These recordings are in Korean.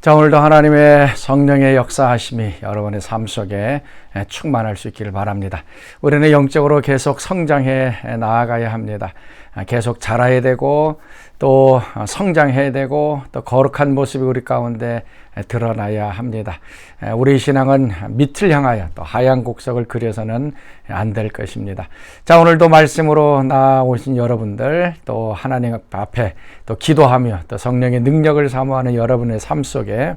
자, 오늘도 하나님의 성령의 역사하심이 여러분의 삶 속에 충만할 수 있기를 바랍니다. 우리는 영적으로 계속 성장해 나아가야 합니다. 계속 자라야 되고 또 성장해야 되고 또 거룩한 모습이 우리 가운데 드러나야 합니다. 우리 신앙은 밑을 향하여 또 하얀 곡석을 그려서는 안 될 것입니다. 자, 오늘도 말씀으로 나오신 여러분들, 또 하나님 앞에 또 기도하며 또 성령의 능력을 사모하는 여러분의 삶 속에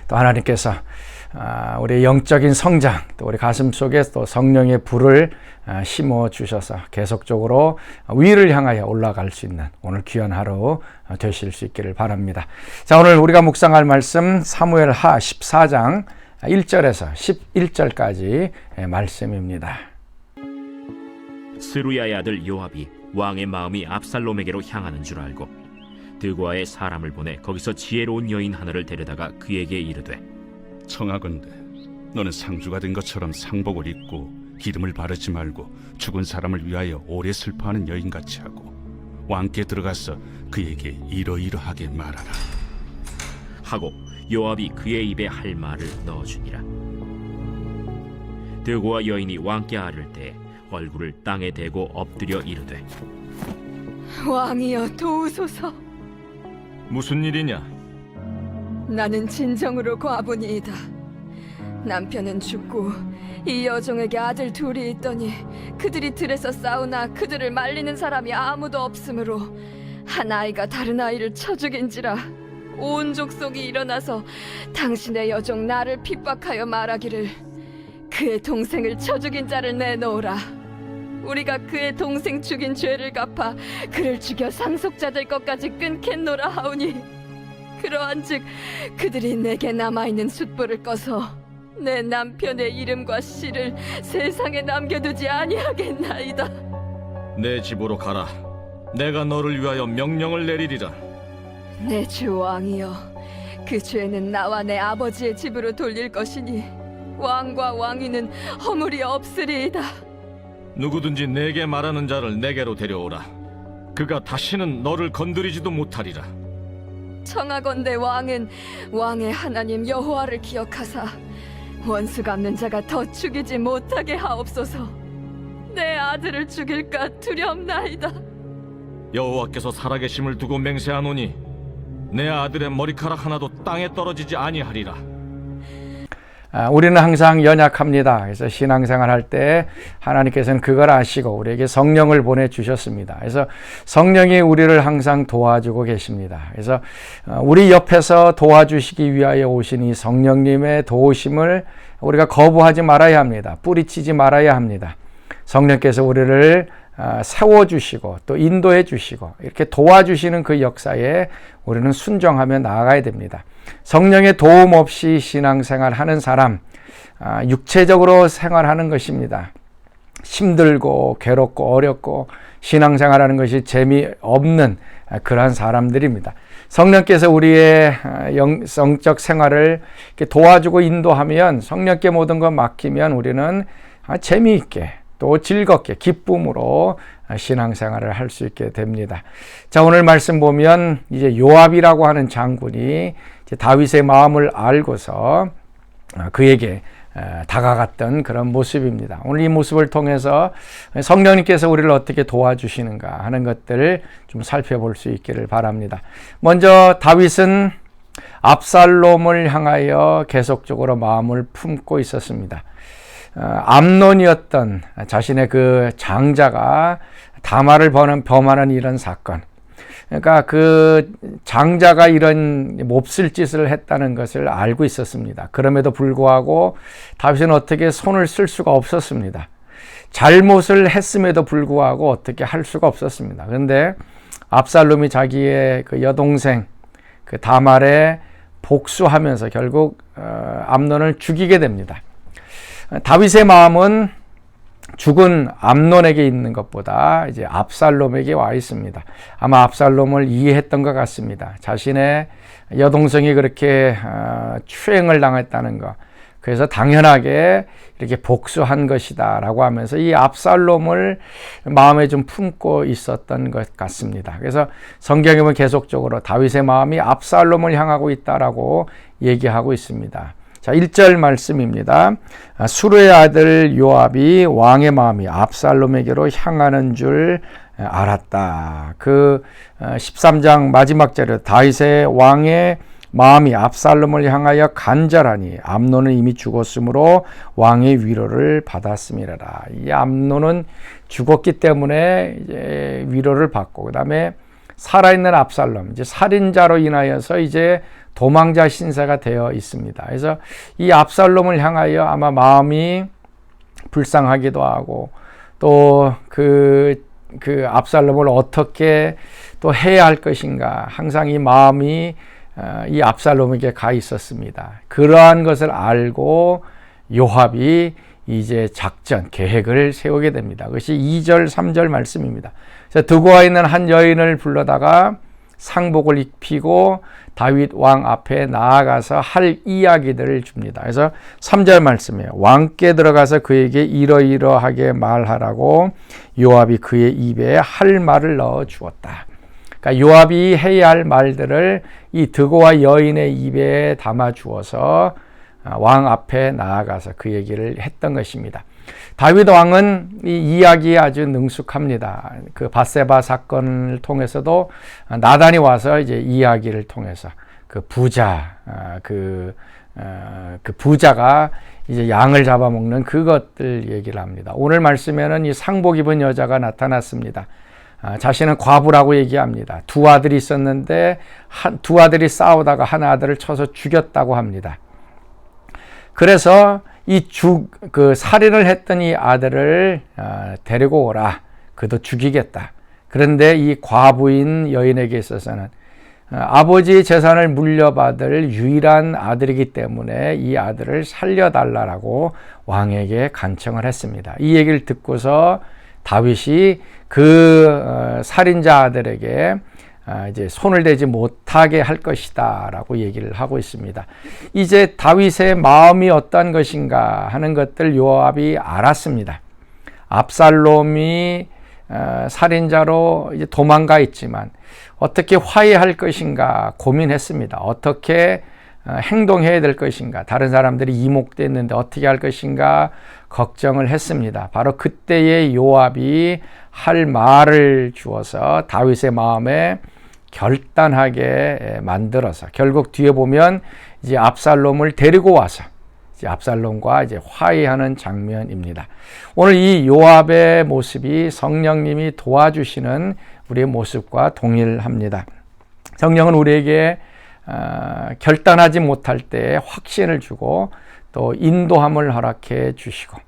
또 하나님께서 우리 영적인 성장, 또 우리 가슴 속에 또 성령의 불을 심어 주셔서 계속적으로 위를 향하여 올라갈 수 있는 오늘 귀한 하루 되실 수 있기를 바랍니다. 자, 오늘 우리가 묵상할 말씀 사무엘하 14장 1절에서 11절까지 말씀입니다. 스루야의 아들 요압이 왕의 마음이 압살롬에게로 향하는 줄 알고 드고아의 사람을 보내 거기서 지혜로운 여인 하나를 데려다가 그에게 이르되, 청하건대 너는 상주가 된 것처럼 상복을 입고 기름을 바르지 말고 죽은 사람을 위하여 오래 슬퍼하는 여인같이 하고 왕께 들어가서 그에게 이러이러하게 말하라 하고 요압이 그의 입에 할 말을 넣어주니라. 드고아 여인이 왕께 아를 때 얼굴을 땅에 대고 엎드려 이르되, 왕이여 도우소서. 무슨 일이냐? 나는 진정으로 과부니이다. 남편은 죽고 이 여종에게 아들 둘이 있더니 그들이 들에서 싸우나 그들을 말리는 사람이 아무도 없으므로 한 아이가 다른 아이를 쳐 죽인지라. 온 족속이 일어나서 당신의 여종 나를 핍박하여 말하기를 그의 동생을 쳐 죽인 자를 내놓으라. 우리가 그의 동생 죽인 죄를 갚아 그를 죽여 상속자 될 것까지 끊겠노라 하오니, 그러한즉 그들이 내게 남아있는 숫불을 꺼서 내 남편의 이름과 씨를 세상에 남겨두지 아니하겠나이다. 내 집으로 가라. 내가 너를 위하여 명령을 내리리라. 내 주 왕이여, 그 죄는 나와 내 아버지의 집으로 돌릴 것이니 왕과 왕위는 허물이 없으리이다. 누구든지 내게 말하는 자를 내게로 데려오라. 그가 다시는 너를 건드리지도 못하리라. 청하건대 왕은 왕의 하나님 여호와를 기억하사 원수 갚는 자가 더 죽이지 못하게 하옵소서. 내 아들을 죽일까 두렵나이다. 여호와께서 살아계심을 두고 맹세하노니 내 아들의 머리카락 하나도 땅에 떨어지지 아니하리라. 우리는 항상 연약합니다. 그래서 신앙생활 할 때 하나님께서는 그걸 아시고 우리에게 성령을 보내주셨습니다. 그래서 성령이 우리를 항상 도와주고 계십니다. 그래서 우리 옆에서 도와주시기 위하여 오신 이 성령님의 도우심을 우리가 거부하지 말아야 합니다. 뿌리치지 말아야 합니다. 성령께서 우리를 세워주시고 또 인도해 주시고 이렇게 도와주시는 그 역사에 우리는 순종하며 나아가야 됩니다. 성령의 도움 없이 신앙생활 하는 사람, 육체적으로 생활하는 것입니다. 힘들고 괴롭고 어렵고 신앙생활하는 것이 재미없는 그러한 사람들입니다. 성령께서 우리의 영적 생활을 이렇게 도와주고 인도하면, 성령께 모든 것 맡기면 우리는 재미있게 또 즐겁게 기쁨으로 신앙생활을 할 수 있게 됩니다. 자, 오늘 말씀 보면 이제 요압이라고 하는 장군이 이제 다윗의 마음을 알고서 그에게 다가갔던 그런 모습입니다. 오늘 이 모습을 통해서 성령님께서 우리를 어떻게 도와주시는가 하는 것들을 좀 살펴볼 수 있기를 바랍니다. 먼저 다윗은 압살롬을 향하여 계속적으로 마음을 품고 있었습니다. 암논이었던 자신의 그 장자가 다말을 범하는 이런 사건, 그러니까 그 장자가 이런 몹쓸 짓을 했다는 것을 알고 있었습니다. 그럼에도 불구하고 다윗은 어떻게 손을 쓸 수가 없었습니다. 잘못을 했음에도 불구하고 어떻게 할 수가 없었습니다. 그런데 압살롬이 자기의 그 여동생 그 다말에 복수하면서 결국 암논을 죽이게 됩니다. 다윗의 마음은 죽은 암논에게 있는 것보다 이제 압살롬에게 와 있습니다. 아마 압살롬을 이해했던 것 같습니다. 자신의 여동생이 그렇게 추행을 당했다는 것, 그래서 당연하게 이렇게 복수한 것이다라고 하면서 이 압살롬을 마음에 좀 품고 있었던 것 같습니다. 그래서 성경에 보면 계속적으로 다윗의 마음이 압살롬을 향하고 있다라고 얘기하고 있습니다. 자, 1절 말씀입니다. 수르의 아들 요압이 왕의 마음이 압살롬에게로 향하는 줄 알았다. 그 13장 마지막 절에 다윗의 왕의 마음이 압살롬을 향하여 간절하니 암논은 이미 죽었으므로 왕의 위로를 받았음이라. 이 암논은 죽었기 때문에 이제 위로를 받고, 그다음에 살아있는 압살롬, 이제 살인자로 인하여서 이제 도망자 신세가 되어 있습니다. 그래서 이 압살롬을 향하여 아마 마음이 불쌍하기도 하고, 또 그 압살롬을 어떻게 또 해야 할 것인가, 항상 이 마음이 이 압살롬에게 가 있었습니다. 그러한 것을 알고 요압이 이제 작전, 계획을 세우게 됩니다. 그것이 2절, 3절 말씀입니다. 드고아 있는 한 여인을 불러다가 상복을 입히고 다윗 왕 앞에 나아가서 할 이야기들을 줍니다. 그래서 3절 말씀에 왕께 들어가서 그에게 이러이러하게 말하라고 요압이 그의 입에 할 말을 넣어 주었다. 그러니까 요압이 해야 할 말들을 이 드고아 여인의 입에 담아 주어서 왕 앞에 나아가서 그 얘기를 했던 것입니다. 다윗 왕은 이 이야기에 아주 능숙합니다. 그 밧세바 사건을 통해서도 나단이 와서 이제 이야기를 통해서 그 부자가 이제 양을 잡아먹는 그것들 얘기를 합니다. 오늘 말씀에는 이 상복 입은 여자가 나타났습니다. 자신은 과부라고 얘기합니다. 두 아들이 있었는데 두 아들이 싸우다가 한 아들을 쳐서 죽였다고 합니다. 그래서 그 살인을 했던 이 아들을 데리고 오라. 그도 죽이겠다. 그런데 이 과부인 여인에게 있어서는 아버지의 재산을 물려받을 유일한 아들이기 때문에 이 아들을 살려달라고 왕에게 간청을 했습니다. 이 얘기를 듣고서 다윗이 그 살인자 아들에게 이제 손을 대지 못하게 할 것이다라고 얘기를 하고 있습니다. 이제 다윗의 마음이 어떤 것인가 하는 것들 요압이 알았습니다. 압살롬이 살인자로 이제 도망가 있지만 어떻게 화해할 것인가 고민했습니다. 어떻게 행동해야 될 것인가, 다른 사람들이 이목됐는데 어떻게 할 것인가 걱정을 했습니다. 바로 그때의 요압이 할 말을 주어서 다윗의 마음에 결단하게 만들어서 결국 뒤에 보면 이제 압살롬을 데리고 와서 이제 압살롬과 이제 화해하는 장면입니다. 오늘 이 요압의 모습이 성령님이 도와주시는 우리의 모습과 동일합니다. 성령은 우리에게 결단하지 못할 때 확신을 주고 또 인도함을 허락해 주시고,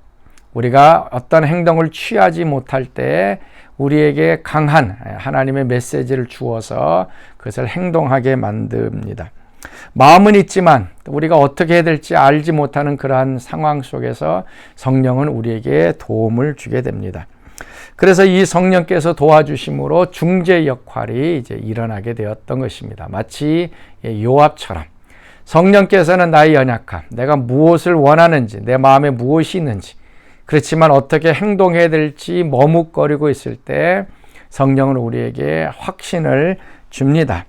우리가 어떤 행동을 취하지 못할 때 우리에게 강한 하나님의 메시지를 주어서 그것을 행동하게 만듭니다. 마음은 있지만 우리가 어떻게 해야 될지 알지 못하는 그러한 상황 속에서 성령은 우리에게 도움을 주게 됩니다. 그래서 이 성령께서 도와주심으로 중재 역할이 이제 일어나게 되었던 것입니다. 마치 요압처럼 성령께서는 나의 연약함, 내가 무엇을 원하는지, 내 마음에 무엇이 있는지, 그렇지만 어떻게 행동해야 될지 머뭇거리고 있을 때 성령은 우리에게 확신을 줍니다.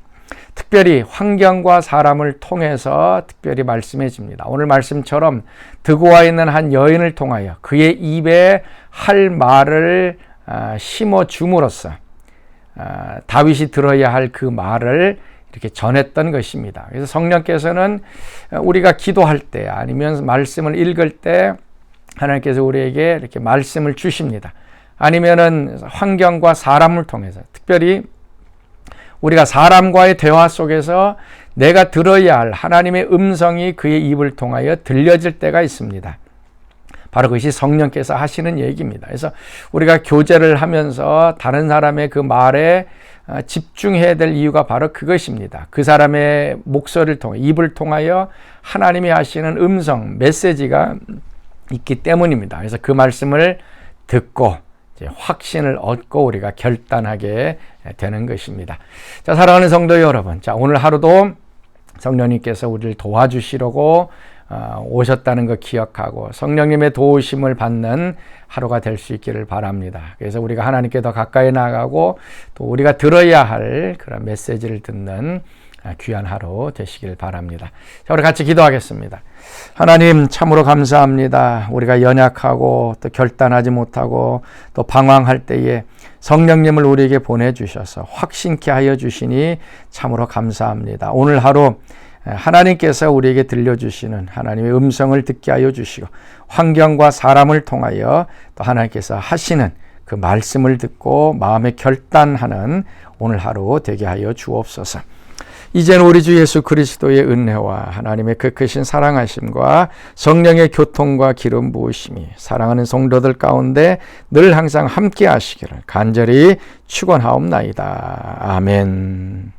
특별히 환경과 사람을 통해서 특별히 말씀해 줍니다. 오늘 말씀처럼 드고아 있는 한 여인을 통하여 그의 입에 할 말을 심어 줌으로써 다윗이 들어야 할 그 말을 이렇게 전했던 것입니다. 그래서 성령께서는 우리가 기도할 때 아니면 말씀을 읽을 때 하나님께서 우리에게 이렇게 말씀을 주십니다. 아니면은 환경과 사람을 통해서, 특별히 우리가 사람과의 대화 속에서 내가 들어야 할 하나님의 음성이 그의 입을 통하여 들려질 때가 있습니다. 바로 그것이 성령께서 하시는 얘기입니다. 그래서 우리가 교제를 하면서 다른 사람의 그 말에 집중해야 될 이유가 바로 그것입니다. 그 사람의 목소리를 통해, 입을 통하여 하나님이 하시는 음성, 메시지가 있기 때문입니다. 그래서 그 말씀을 듣고 이제 확신을 얻고 우리가 결단하게 되는 것입니다. 자, 사랑하는 성도 여러분, 자, 오늘 하루도 성령님께서 우리를 도와주시려고 오셨다는 것 기억하고 성령님의 도우심을 받는 하루가 될 수 있기를 바랍니다. 그래서 우리가 하나님께 더 가까이 나가고 또 우리가 들어야 할 그런 메시지를 듣는 귀한 하루 되시길 바랍니다. 자, 우리 같이 기도하겠습니다. 하나님 참으로 감사합니다. 우리가 연약하고 또 결단하지 못하고 또 방황할 때에 성령님을 우리에게 보내주셔서 확신케 하여 주시니 참으로 감사합니다. 오늘 하루 하나님께서 우리에게 들려주시는 하나님의 음성을 듣게 하여 주시고 환경과 사람을 통하여 또 하나님께서 하시는 그 말씀을 듣고 마음에 결단하는 오늘 하루 되게 하여 주옵소서. 이제는 우리 주 예수 그리스도의 은혜와 하나님의 그 크신 사랑하심과 성령의 교통과 기름 부으심이 사랑하는 성도들 가운데 늘 항상 함께 하시기를 간절히 축원하옵나이다. 아멘.